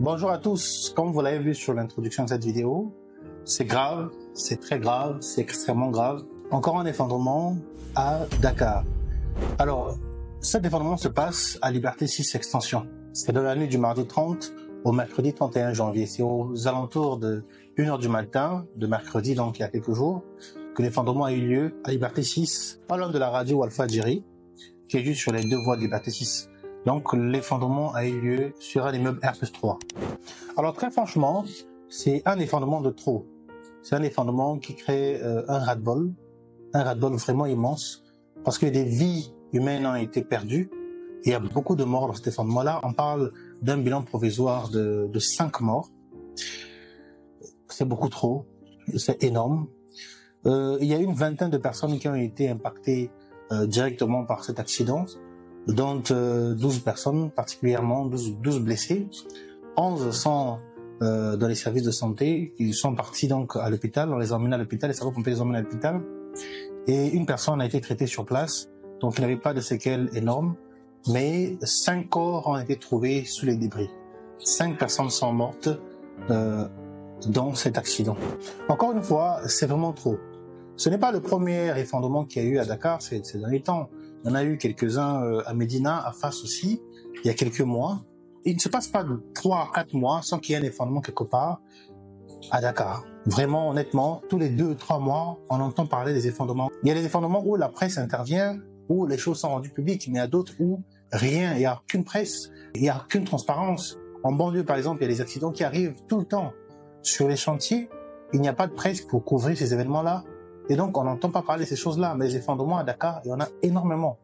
Bonjour à tous, comme vous l'avez vu sur l'introduction de cette vidéo, c'est grave, c'est très grave, c'est extrêmement grave. Encore un effondrement à Dakar. Alors, cet effondrement se passe à Liberté 6 Extension. C'est dans la nuit du mardi 30 au mercredi 31 janvier. C'est aux alentours de 1h du matin, de mercredi, donc il y a quelques jours, que l'effondrement a eu lieu à Liberté 6, pas loin de la radio Alpha Jerry, qui est juste sur les deux voies de Liberté 6. Donc l'effondrement a eu lieu sur un immeuble R+3. Alors très franchement, c'est un effondrement de trop. C'est un effondrement qui crée un ras-de-bol vraiment immense, parce que des vies humaines ont été perdues. Il y a beaucoup de morts dans cet effondrement-là. On parle d'un bilan provisoire de 5 morts. C'est beaucoup trop, c'est énorme. Il y a une vingtaine de personnes qui ont été impactées directement par cet accident, dont 12 personnes particulièrement, 12 blessés. 11 sont dans les services de santé, qui sont partis donc à l'hôpital, on les a emmenés à l'hôpital, les sapeurs-pompiers les ont emmenés à l'hôpital. Et une personne a été traitée sur place, donc il n'avait pas de séquelles énormes, mais 5 corps ont été trouvés sous les débris. 5 personnes sont mortes dans cet accident. Encore une fois, c'est vraiment trop. Ce n'est pas le premier effondrement qu'il y a eu à Dakar ces derniers temps. Il y en a eu quelques-uns à Médina, à Fas aussi, il y a quelques mois. Il ne se passe pas de 3 à 4 mois sans qu'il y ait un effondrement quelque part à Dakar. Vraiment, honnêtement, tous les 2-3 mois, on entend parler des effondrements. Il y a des effondrements où la presse intervient, où les choses sont rendues publiques, mais il y a d'autres où rien, il n'y a aucune presse, il n'y a aucune transparence. En banlieue, par exemple, il y a des accidents qui arrivent tout le temps. Sur les chantiers, il n'y a pas de presse pour couvrir ces événements-là. Et donc, on n'entend pas parler de ces choses-là. Mais les effondrements à Dakar, il y en a énormément.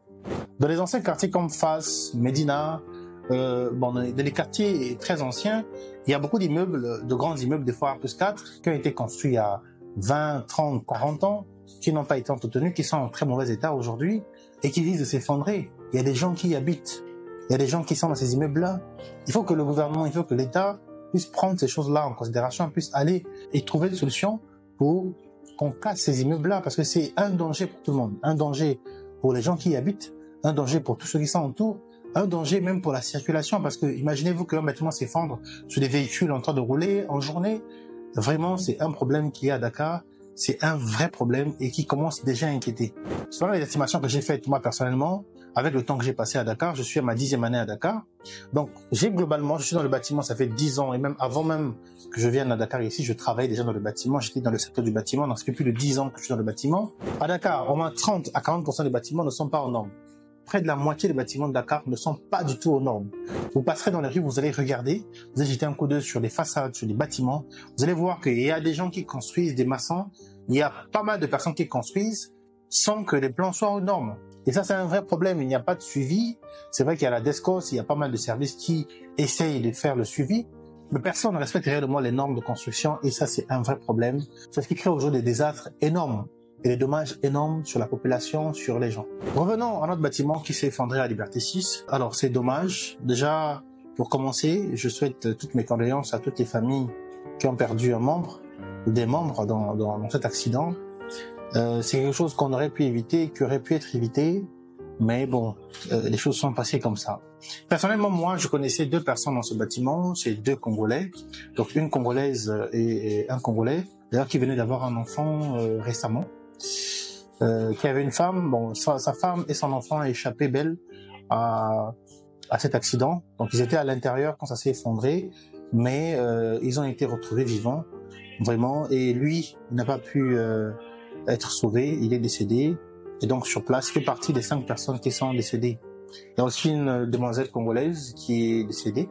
Dans les anciens quartiers comme Fas, Médina, dans les quartiers très anciens, il y a beaucoup d'immeubles, de grands immeubles, des fois R+4, qui ont été construits il y a 20, 30, 40 ans, qui n'ont pas été entretenus, qui sont en très mauvais état aujourd'hui et qui risquent de s'effondrer. Il y a des gens qui y habitent. Il y a des gens qui sont dans ces immeubles-là. Il faut que le gouvernement, il faut que l'État puisse prendre ces choses-là en considération, puisse aller et trouver des solutions pour qu'on casse ces immeubles-là, parce que c'est un danger pour tout le monde. Un danger pour les gens qui y habitent, un danger pour tous ceux qui sont autour, un danger même pour la circulation, parce que imaginez-vous qu'un bâtiment s'effondre sur des véhicules en train de rouler en journée. Vraiment, c'est un problème qu'il y a à Dakar. C'est un vrai problème et qui commence déjà à inquiéter. Selon les estimations que j'ai faites moi personnellement, avec le temps que j'ai passé à Dakar, je suis à ma 10e année à Dakar. Donc, je suis dans le bâtiment, ça fait 10 ans, et même avant même que je vienne à Dakar ici, je travaillais déjà dans le bâtiment, j'étais dans le secteur du bâtiment, donc ça fait plus de 10 ans que je suis dans le bâtiment. À Dakar, au moins 30 à 40% des bâtiments ne sont pas aux normes. Près de la moitié des bâtiments de Dakar ne sont pas du tout aux normes. Vous passerez dans les rues, vous allez regarder, vous allez jeter un coup d'œil sur les façades, sur les bâtiments, vous allez voir qu'il y a des gens qui construisent, des maçons, il y a pas mal de personnes qui construisent sans que les plans soient aux normes. Et ça, c'est un vrai problème. Il n'y a pas de suivi. C'est vrai qu'il y a la DESCOS, il y a pas mal de services qui essayent de faire le suivi, mais personne ne respecte réellement les normes de construction et ça, c'est un vrai problème. C'est ce qui crée aujourd'hui des désastres énormes et des dommages énormes sur la population, sur les gens. Revenons à notre bâtiment qui s'est effondré à Liberté 6. Alors, c'est dommage. Déjà, pour commencer, je souhaite toutes mes condoléances à toutes les familles qui ont perdu un membre ou des membres dans cet accident. C'est quelque chose qu'on aurait pu éviter, qui aurait pu être évité, mais bon, les choses sont passées comme ça. Personnellement, moi, je connaissais 2 personnes dans ce bâtiment, c'est 2 Congolais, donc une Congolaise et un Congolais, d'ailleurs qui venait d'avoir un enfant récemment, qui avait une femme, bon, sa femme et son enfant échappaient belles à cet accident, donc ils étaient à l'intérieur quand ça s'est effondré, mais ils ont été retrouvés vivants, vraiment, et lui, il n'a pas pu être sauvé, il est décédé, et donc sur place, il fait partie des 5 personnes qui sont décédées. Il y a aussi une demoiselle congolaise qui est décédée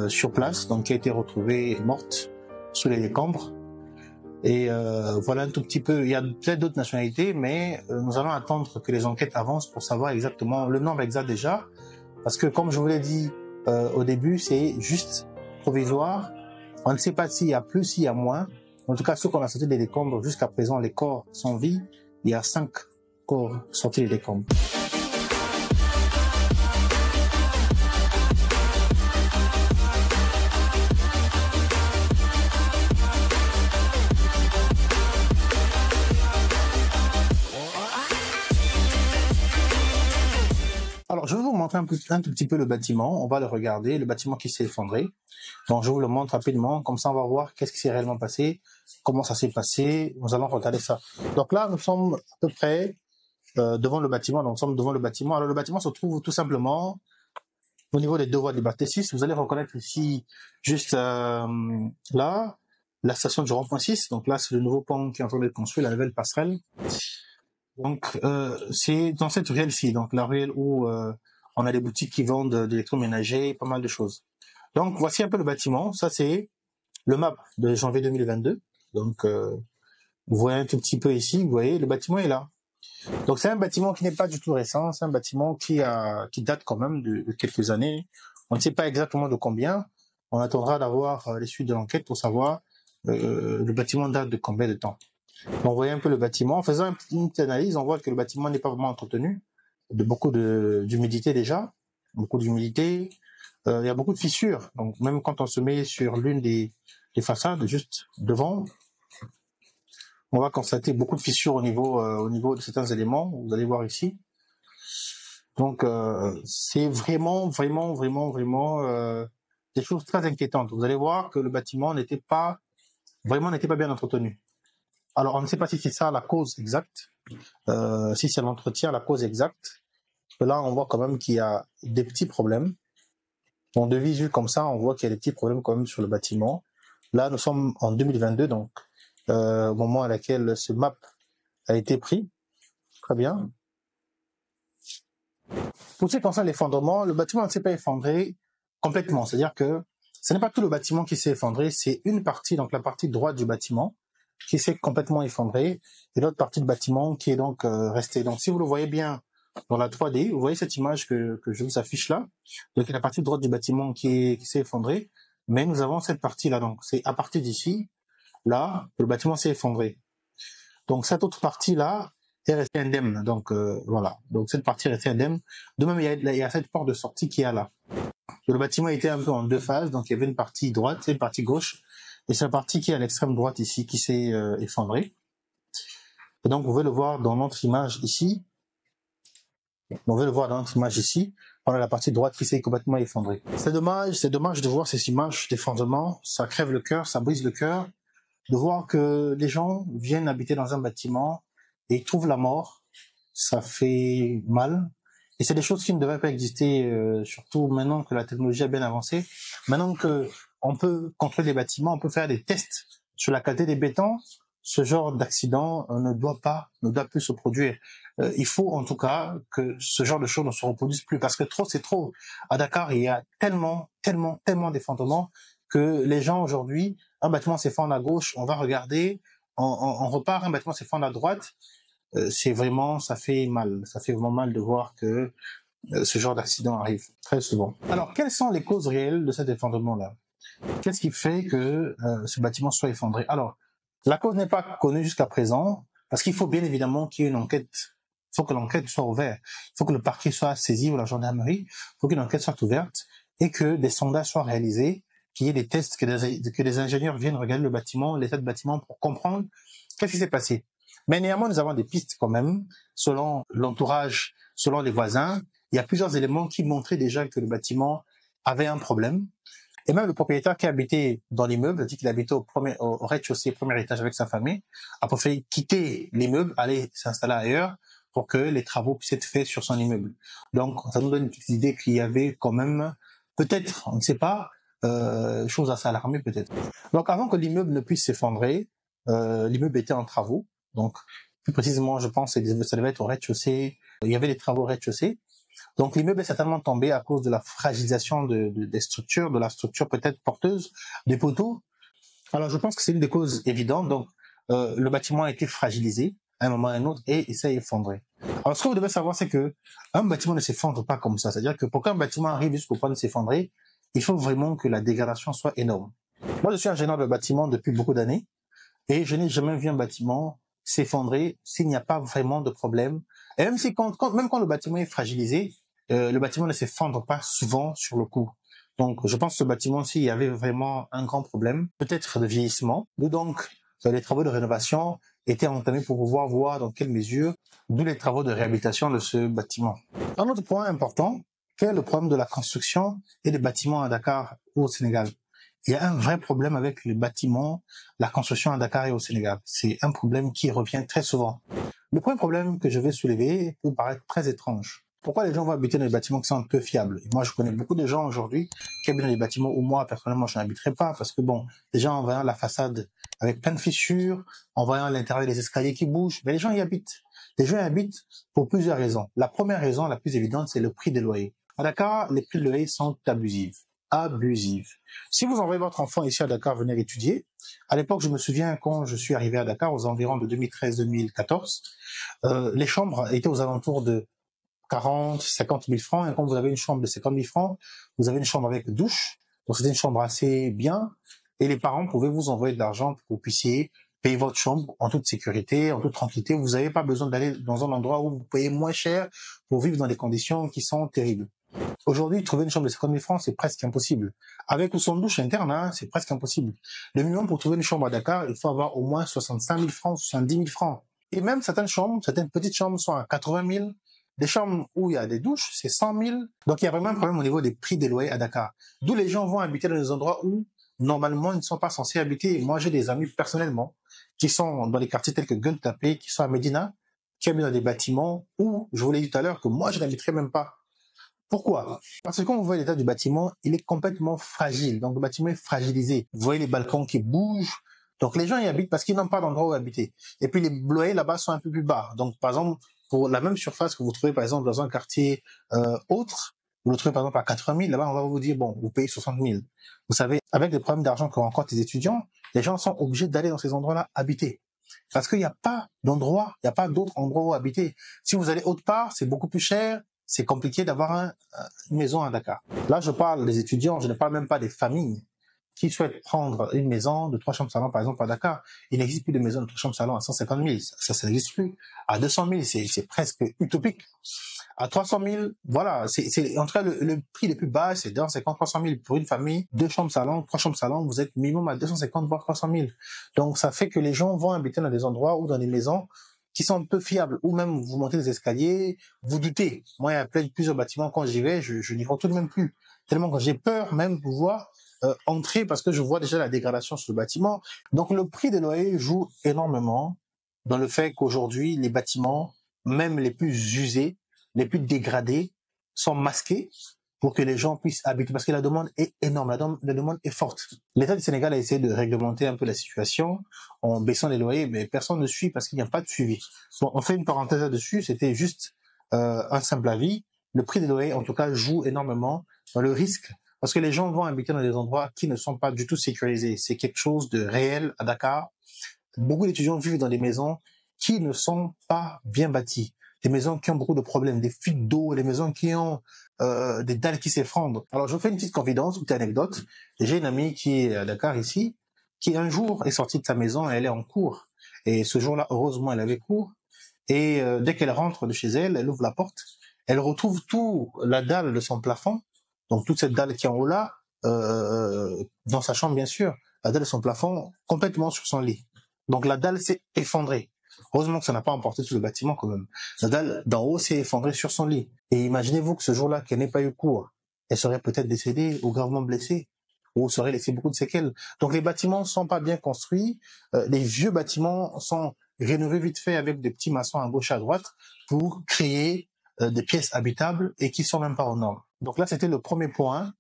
sur place, donc qui a été retrouvée morte sous les décombres. Et voilà un tout petit peu, il y a peut-être d'autres nationalités, mais nous allons attendre que les enquêtes avancent pour savoir exactement le nombre exact déjà, parce que comme je vous l'ai dit au début, c'est juste provisoire. On ne sait pas s'il y a plus, s'il y a moins. En tout cas, ceux qu'on a sortis des décombres, jusqu'à présent, les corps sont vie. Il y a 5 corps sortis des décombres. Alors, je vais vous montrer montrer un tout petit peu le bâtiment. On va le regarder, le bâtiment qui s'est effondré. Donc, je vous le montre rapidement. Comme ça, on va voir qu'est-ce qui s'est réellement passé, comment ça s'est passé. Nous allons regarder ça. Donc là, nous sommes à peu près devant le bâtiment. Donc, nous sommes devant le bâtiment. Alors, le bâtiment se trouve tout simplement au niveau des deux voies de Liberté 6. Vous allez reconnaître ici, juste là, la station du rond-point 6. Donc là, c'est le nouveau pont qui est en train d'être construit, la nouvelle passerelle. Donc, c'est dans cette ruelle-ci, donc la ruelle où on a des boutiques qui vendent d'électroménager, pas mal de choses. Donc, voici un peu le bâtiment. Ça, c'est le map de janvier 2022. Donc, vous voyez un tout petit peu ici, vous voyez, le bâtiment est là. Donc, c'est un bâtiment qui n'est pas du tout récent, c'est un bâtiment qui date quand même de quelques années. On ne sait pas exactement de combien. On attendra d'avoir les suites de l'enquête pour savoir le bâtiment date de combien de temps. On voyait un peu le bâtiment. En faisant une petite analyse, on voit que le bâtiment n'est pas vraiment entretenu. De beaucoup d'humidité déjà. Beaucoup d'humidité. Il y a beaucoup de fissures. Donc, même quand on se met sur l'une des façades, juste devant, on va constater beaucoup de fissures au niveau de certains éléments. Vous allez voir ici. Donc, c'est vraiment des choses très inquiétantes. Vous allez voir que le bâtiment n'était pas bien entretenu. Alors, on ne sait pas si c'est ça la cause exacte, si c'est l'entretien la cause exacte. Là, on voit quand même qu'il y a des petits problèmes. Donc, de visu comme ça, on voit qu'il y a des petits problèmes quand même sur le bâtiment. Là, nous sommes en 2022, donc au moment à laquelle ce map a été pris. Très bien. Pour ce qui concerne l'effondrement, le bâtiment ne s'est pas effondré complètement. C'est-à-dire que ce n'est pas tout le bâtiment qui s'est effondré, c'est une partie, donc la partie droite du bâtiment, qui s'est complètement effondrée, et l'autre partie du bâtiment qui est donc restée. Donc, si vous le voyez bien dans la 3D, vous voyez cette image que je vous affiche là. Donc, il y a la partie droite du bâtiment qui s'est effondrée, mais nous avons cette partie-là. Donc, c'est à partir d'ici, là, que le bâtiment s'est effondré. Donc, cette autre partie-là est restée indemne. Donc, voilà. Donc, cette partie est restée indemne. De même, il y a cette porte de sortie qui est là. Le bâtiment était un peu en deux phases. Donc, il y avait une partie droite et une partie gauche. Et c'est la partie qui est à l'extrême droite ici qui s'est effondrée. Et donc, vous pouvez le voir dans notre image ici. On veut le voir dans notre image ici. On a la partie droite qui s'est complètement effondrée. C'est dommage de voir ces images d'effondrement. Ça crève le cœur, ça brise le cœur. De voir que les gens viennent habiter dans un bâtiment et ils trouvent la mort. Ça fait mal. Et c'est des choses qui ne devraient pas exister, surtout maintenant que la technologie a bien avancé. Maintenant que on peut contrôler les bâtiments, on peut faire des tests sur la qualité des bétons. Ce genre d'accident ne doit plus se produire. Il faut en tout cas que ce genre de choses ne se reproduisent plus parce que trop c'est trop. À Dakar, il y a tellement d'effondrements que les gens aujourd'hui, un bâtiment s'effondre à gauche, on va regarder, on repart, un bâtiment s'effondre à droite. Ça fait vraiment mal de voir que ce genre d'accident arrive très souvent. Alors, quelles sont les causes réelles de cet effondrement-là? Qu'est-ce qui fait que ce bâtiment soit effondré? Alors, la cause n'est pas connue jusqu'à présent, parce qu'il faut bien évidemment qu'il y ait une enquête. Il faut que l'enquête soit ouverte. Il faut que le parquet soit saisi ou la gendarmerie. Il faut qu'une enquête soit ouverte et que des sondages soient réalisés, qu'il y ait des tests, que des ingénieurs viennent regarder le bâtiment, l'état du bâtiment pour comprendre qu'est-ce qui s'est passé. Mais néanmoins, nous avons des pistes quand même, selon l'entourage, selon les voisins. Il y a plusieurs éléments qui montraient déjà que le bâtiment avait un problème. Et même le propriétaire qui habitait dans l'immeuble, dit qu'il habitait au rez-de-chaussée, premier étage avec sa famille, a préféré quitter l'immeuble, aller s'installer ailleurs pour que les travaux puissent être faits sur son immeuble. Donc, ça nous donne une petite idée qu'il y avait quand même, peut-être, on ne sait pas, chose à s'alarmer peut-être. Donc, avant que l'immeuble ne puisse s'effondrer, l'immeuble était en travaux. Donc, plus précisément, je pense que ça devait être au rez-de-chaussée. Il y avait des travaux au rez-de-chaussée. Donc l'immeuble est certainement tombé à cause de la fragilisation des structures, de la structure peut-être porteuse des poteaux. Alors je pense que c'est une des causes évidentes. Donc le bâtiment a été fragilisé à un moment ou à un autre et il s'est effondré. Alors ce que vous devez savoir, c'est que un bâtiment ne s'effondre pas comme ça. C'est-à-dire que pour qu'un bâtiment arrive jusqu'au point de s'effondrer, il faut vraiment que la dégradation soit énorme. Moi je suis ingénieur de bâtiment depuis beaucoup d'années et je n'ai jamais vu un bâtiment s'effondrer s'il n'y a pas vraiment de problème. Et même si même quand le bâtiment est fragilisé, le bâtiment ne s'effondre pas souvent sur le coup. Donc, je pense que ce bâtiment-ci, il y avait vraiment un grand problème, peut-être de vieillissement. D'où donc, les travaux de rénovation étaient entamés pour pouvoir voir dans quelle mesure, d'où les travaux de réhabilitation de ce bâtiment. Un autre point important, Quel est le problème de la construction et des bâtiments à Dakar ou au Sénégal? Il y a un vrai problème avec les bâtiments, la construction à Dakar et au Sénégal. C'est un problème qui revient très souvent. Le premier problème que je vais soulever peut paraître très étrange. Pourquoi les gens vont habiter dans des bâtiments qui sont un peu fiables? Et moi, je connais beaucoup de gens aujourd'hui qui habitent dans des bâtiments où moi, personnellement, je n'habiterai pas parce que bon, les gens en voyant la façade avec plein de fissures, en voyant l'intérieur des escaliers qui bougent, mais les gens y habitent. Les gens y habitent pour plusieurs raisons. La première raison, la plus évidente, c'est le prix des loyers. À Dakar, les prix de loyer sont abusifs. Abusifs. Si vous envoyez votre enfant ici à Dakar venir étudier, à l'époque, je me souviens quand je suis arrivé à Dakar aux environs de 2013-2014, les chambres étaient aux alentours de 40, 50 000 francs. Et quand vous avez une chambre de 50 000 francs, vous avez une chambre avec douche. Donc c'était une chambre assez bien. Et les parents pouvaient vous envoyer de l'argent pour que vous puissiez payer votre chambre en toute sécurité, en toute tranquillité. Vous n'avez pas besoin d'aller dans un endroit où vous payez moins cher pour vivre dans des conditions qui sont terribles. Aujourd'hui, trouver une chambre de 50 000 francs, c'est presque impossible. Avec ou sans douche interne, hein, c'est presque impossible. Le minimum pour trouver une chambre à Dakar, il faut avoir au moins 65 000 francs, 70 000 francs. Et même certaines chambres, certaines petites chambres sont à 80 000. Des chambres où il y a des douches, c'est 100 000. Donc il y a vraiment un problème au niveau des prix des loyers à Dakar. D'où les gens vont habiter dans des endroits où, normalement, ils ne sont pas censés habiter. Moi, j'ai des amis, personnellement, qui sont dans des quartiers tels que Gueule Tapée, qui sont à Médina, qui habitent dans des bâtiments où, je vous l'ai dit tout à l'heure, que moi, je n'habiterais même pas. Pourquoi? Parce que quand vous voyez l'état du bâtiment, il est complètement fragile. Donc le bâtiment est fragilisé. Vous voyez les balcons qui bougent. Donc les gens y habitent parce qu'ils n'ont pas d'endroit où habiter. Et puis les loyers là-bas sont un peu plus bas. Donc par exemple, pour la même surface que vous trouvez par exemple dans un quartier autre, vous le trouvez par exemple à 80 000, là-bas on va vous dire, bon, vous payez 60 000. Vous savez, avec les problèmes d'argent que rencontrent les étudiants, les gens sont obligés d'aller dans ces endroits-là habiter. Parce qu'il n'y a pas d'endroit, il n'y a pas d'autre endroit où habiter. Si vous allez autre part, c'est beaucoup plus cher. C'est compliqué d'avoir une maison à Dakar. Là, je parle des étudiants, je ne parle même pas des familles qui souhaitent prendre une maison de 3 chambres salon, par exemple, à Dakar. Il n'existe plus de maison de 3 chambres salon à 150 000. Ça n'existe plus. À 200 000, c'est presque utopique. À 300 000, voilà, en tout cas, le prix le plus bas, c'est 250, 300 000 pour une famille, 2 chambres salon, 3 chambres salon, vous êtes minimum à 250, voire 300 000. Donc, ça fait que les gens vont habiter dans des endroits ou dans des maisons qui sont un peu fiables, ou même vous montez les escaliers, vous doutez. Moi, il y a plusieurs bâtiments, quand j'y vais, je n'y retourne même plus. Tellement que j'ai peur même de pouvoir entrer parce que je vois déjà la dégradation sur le bâtiment. Donc le prix des loyers joue énormément dans le fait qu'aujourd'hui, les bâtiments, même les plus usés, les plus dégradés, sont masqués pour que les gens puissent habiter, parce que la demande est énorme, la demande est forte. L'État du Sénégal a essayé de réglementer un peu la situation en baissant les loyers, mais personne ne suit parce qu'il n'y a pas de suivi. Bon, on fait une parenthèse là-dessus, c'était juste un simple avis. Le prix des loyers, en tout cas, joue énormément dans le risque, parce que les gens vont habiter dans des endroits qui ne sont pas du tout sécurisés. C'est quelque chose de réel à Dakar. Beaucoup d'étudiants vivent dans des maisons qui ne sont pas bien bâties. Des maisons qui ont beaucoup de problèmes, des fuites d'eau, des maisons qui ont des dalles qui s'effondrent. Alors, je vous fais une petite confidence, une petite anecdote. J'ai une amie qui est à Dakar ici, qui un jour est sortie de sa maison et elle est en cours. Et ce jour-là, heureusement, elle avait cours. Et dès qu'elle rentre de chez elle, elle ouvre la porte, elle retrouve tout la dalle de son plafond, donc toute cette dalle qui est en haut là, dans sa chambre bien sûr, la dalle de son plafond complètement sur son lit. Donc la dalle s'est effondrée. Heureusement que ça n'a pas emporté tout le bâtiment quand même. La dalle d'en haut s'est effondrée sur son lit. Et imaginez-vous que ce jour-là, qu'elle n'ait pas eu cours, elle serait peut-être décédée ou gravement blessée, ou serait laissé beaucoup de séquelles. Donc les bâtiments sont pas bien construits, les vieux bâtiments sont rénovés vite fait avec des petits maçons à gauche à droite pour créer des pièces habitables et qui sont même pas aux normes. Donc là, c'était le premier point.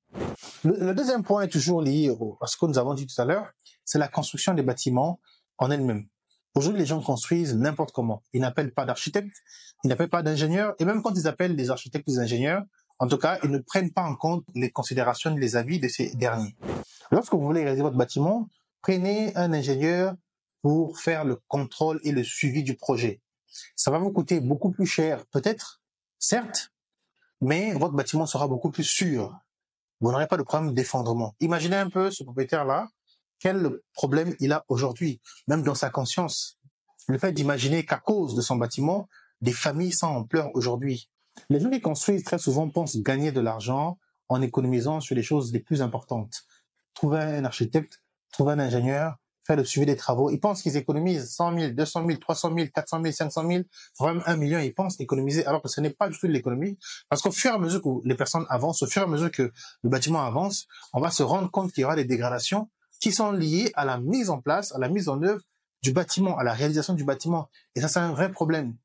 Le deuxième point est toujours lié à ce que nous avons dit tout à l'heure, c'est la construction des bâtiments en elle-même. Aujourd'hui, les gens construisent n'importe comment. Ils n'appellent pas d'architectes, ils n'appellent pas d'ingénieurs, et même quand ils appellent des architectes ou des ingénieurs, en tout cas, ils ne prennent pas en compte les considérations, les avis de ces derniers. Lorsque vous voulez réaliser votre bâtiment, prenez un ingénieur pour faire le contrôle et le suivi du projet. Ça va vous coûter beaucoup plus cher, peut-être, certes, mais votre bâtiment sera beaucoup plus sûr. Vous n'aurez pas de problème d'effondrement. Imaginez un peu ce propriétaire-là, quel problème il a aujourd'hui, même dans sa conscience. Le fait d'imaginer qu'à cause de son bâtiment, des familles sont en pleurs aujourd'hui. Les gens qui construisent très souvent pensent gagner de l'argent en économisant sur les choses les plus importantes. Trouver un architecte, trouver un ingénieur, faire le suivi des travaux. Ils pensent qu'ils économisent 100 000, 200 000, 300 000, 400 000, 500 000, voire même 1 million. Ils pensent économiser, alors que ce n'est pas du tout de l'économie. Parce qu'au fur et à mesure que les personnes avancent, au fur et à mesure que le bâtiment avance, on va se rendre compte qu'il y aura des dégradations qui sont liées à la mise en place, à la mise en œuvre du bâtiment, à la réalisation du bâtiment. Et ça, c'est un vrai problème.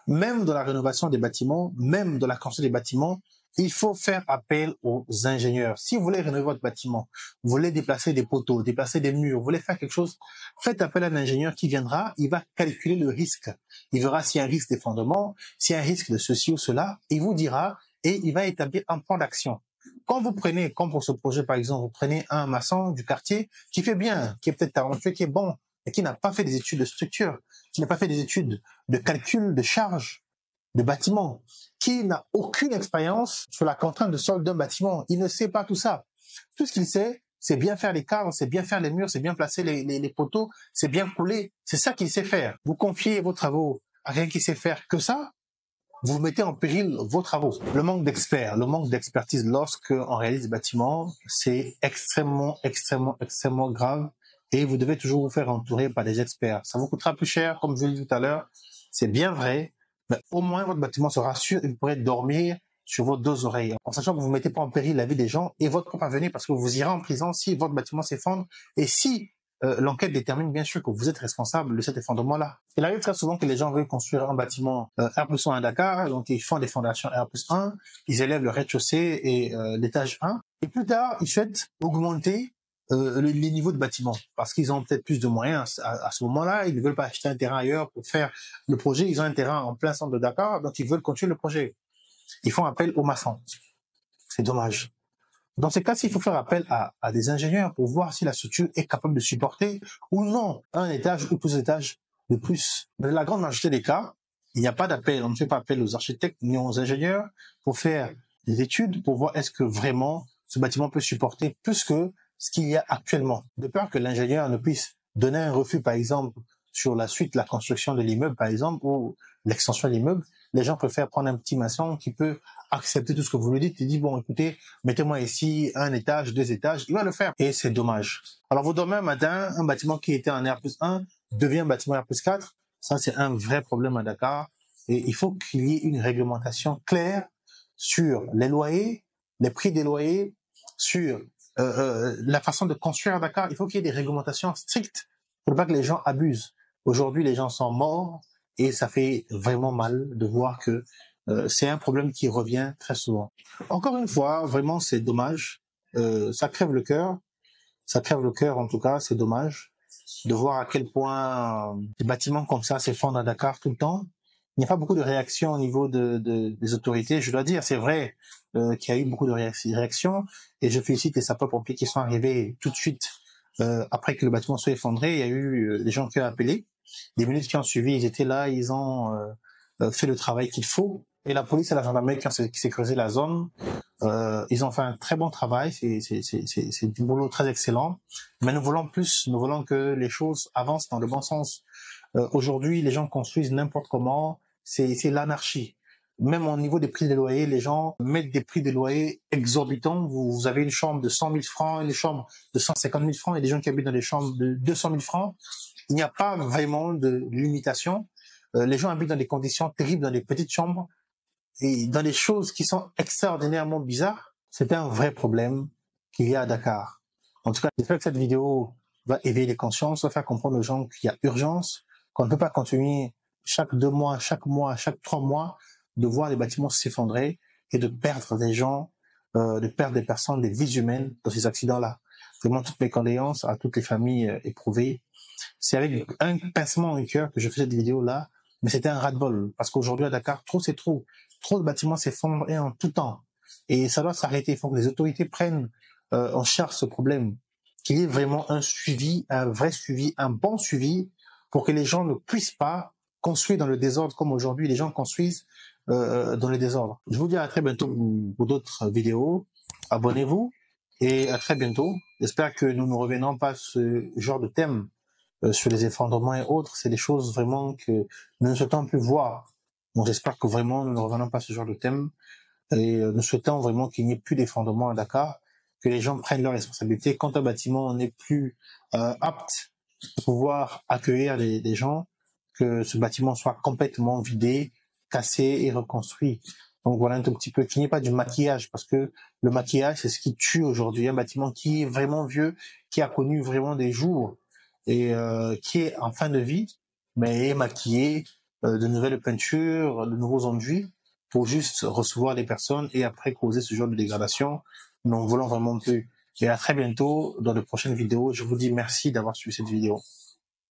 Même dans la rénovation des bâtiments, même dans la construction des bâtiments, il faut faire appel aux ingénieurs. Si vous voulez rénover votre bâtiment, vous voulez déplacer des poteaux, déplacer des murs, vous voulez faire quelque chose, faites appel à un ingénieur qui viendra, il va calculer le risque. Il verra s'il y a un risque d'effondrement, s'il y a un risque de ceci ou cela, il vous dira et il va établir un plan d'action. Quand vous prenez, comme pour ce projet par exemple, vous prenez un maçon du quartier qui fait bien, qui est peut-être talentueux, qui est bon, mais qui n'a pas fait des études de structure, qui n'a pas fait des études de calcul de charge de bâtiment, qui n'a aucune expérience sur la contrainte de sol d'un bâtiment. Il ne sait pas tout ça. Tout ce qu'il sait, c'est bien faire les cadres, c'est bien faire les murs, c'est bien placer les poteaux, c'est bien couler. C'est ça qu'il sait faire. Vous confiez vos travaux à quelqu'un qui sait faire que ça, vous mettez en péril vos travaux. Le manque d'experts, le manque d'expertise lorsque on réalise des bâtiments, c'est extrêmement, extrêmement, extrêmement grave. Et vous devez toujours vous faire entourer par des experts. Ça vous coûtera plus cher, comme je l'ai dit tout à l'heure. C'est bien vrai, mais au moins votre bâtiment sera sûr et vous pourrez dormir sur vos deux oreilles, en sachant que vous ne mettez pas en péril la vie des gens et votre propre avenir, parce que vous irez en prison si votre bâtiment s'effondre et si l'enquête détermine bien sûr que vous êtes responsable de cet effondrement-là. Il arrive très souvent que les gens veulent construire un bâtiment R+1 à Dakar, donc ils font des fondations R+1, ils élèvent le rez-de-chaussée et l'étage 1, et plus tard, ils souhaitent augmenter les niveaux de bâtiment, parce qu'ils ont peut-être plus de moyens à ce moment-là, ils ne veulent pas acheter un terrain ailleurs pour faire le projet, ils ont un terrain en plein centre de Dakar, donc ils veulent continuer le projet. Ils font appel aux maçons. C'est dommage. Dans ces cas-ci, il faut faire appel à des ingénieurs pour voir si la structure est capable de supporter ou non un étage ou plusieurs étages de plus. Dans la grande majorité des cas, il n'y a pas d'appel. On ne fait pas appel aux architectes ni aux ingénieurs pour faire des études pour voir est-ce que vraiment ce bâtiment peut supporter plus que ce qu'il y a actuellement. De peur que l'ingénieur ne puisse donner un refus, par exemple, sur la suite, la construction de l'immeuble, par exemple, ou l'extension de l'immeuble, les gens préfèrent prendre un petit maçon qui peut accepter tout ce que vous lui dites. Il dit, bon, écoutez, mettez-moi ici un étage, 2 étages. Il va le faire. Et c'est dommage. Alors, vous dormez un matin, un bâtiment qui était en R+1 devient un bâtiment R+4. Ça, c'est un vrai problème à Dakar. Et il faut qu'il y ait une réglementation claire sur les loyers, les prix des loyers, sur la façon de construire à Dakar. Il faut qu'il y ait des réglementations strictes pour pas que les gens abusent. Aujourd'hui, les gens sont morts et ça fait vraiment mal de voir que c'est un problème qui revient très souvent. Encore une fois, vraiment, c'est dommage. Ça crève le cœur. Ça crève le cœur, en tout cas, c'est dommage de voir à quel point des bâtiments comme ça s'effondrent à Dakar tout le temps. Il n'y a pas beaucoup de réactions au niveau des autorités. Je dois dire, c'est vrai qu'il y a eu beaucoup de réactions et je félicite les sapeurs-pompiers qui sont arrivés tout de suite après que le bâtiment soit effondré. Il y a eu des gens qui ont appelé. Les minutes qui ont suivi, ils étaient là, ils ont fait le travail qu'il faut. Et la police et la gendarmerie qui s'est creusé la zone, ils ont fait un très bon travail, c'est du boulot très excellent. Mais nous voulons plus, nous voulons que les choses avancent dans le bon sens. Aujourd'hui, les gens construisent n'importe comment, c'est l'anarchie. Même au niveau des prix des loyers, les gens mettent des prix des loyers exorbitants. Vous avez une chambre de 100 000 francs, une chambre de 150 000 francs, et des gens qui habitent dans des chambres de 200 000 francs. Il n'y a pas vraiment de limitation. Les gens habitent dans des conditions terribles, dans des petites chambres, et dans des choses qui sont extraordinairement bizarres. C'est un vrai problème qu'il y a à Dakar. En tout cas, j'espère que cette vidéo va éveiller les consciences, va faire comprendre aux gens qu'il y a urgence, qu'on ne peut pas continuer chaque 2 mois, chaque 3 mois, de voir les bâtiments s'effondrer et de perdre des gens, de perdre des personnes, des vies humaines dans ces accidents-là. Vraiment, toutes mes condoléances à toutes les familles éprouvées. C'est avec un pincement au cœur que je fais cette vidéo-là, mais c'était un ras-de-bol, parce qu'aujourd'hui à Dakar, trop c'est trop. Trop de bâtiments s'effondrent et en tout temps. Et ça doit s'arrêter. Il faut que les autorités prennent en charge ce problème. Qu'il y ait vraiment un suivi, un vrai suivi, un bon suivi, pour que les gens ne puissent pas construire dans le désordre comme aujourd'hui les gens construisent dans le désordre. Je vous dis à très bientôt pour d'autres vidéos. Abonnez-vous et à très bientôt. J'espère que nous ne revenons pas à ce genre de thème sur les effondrements et autres. C'est des choses vraiment que nous ne souhaitons plus voir. Donc j'espère que vraiment nous ne revenons pas à ce genre de thème et nous souhaitons vraiment qu'il n'y ait plus d'effondrement à Dakar, que les gens prennent leurs responsabilités. Quand un bâtiment n'est plus apte pouvoir accueillir les gens, que ce bâtiment soit complètement vidé, cassé et reconstruit. Donc voilà un tout petit peu, qu'il n'y ait pas du maquillage, parce que le maquillage, c'est ce qui tue aujourd'hui un bâtiment qui est vraiment vieux, qui a connu vraiment des jours et qui est en fin de vie, mais est maquillé, de nouvelles peintures, de nouveaux enduits, pour juste recevoir les personnes et après causer ce genre de dégradation. Nous en voulons vraiment plus. Et à très bientôt dans de prochaines vidéos. Je vous dis merci d'avoir suivi cette vidéo.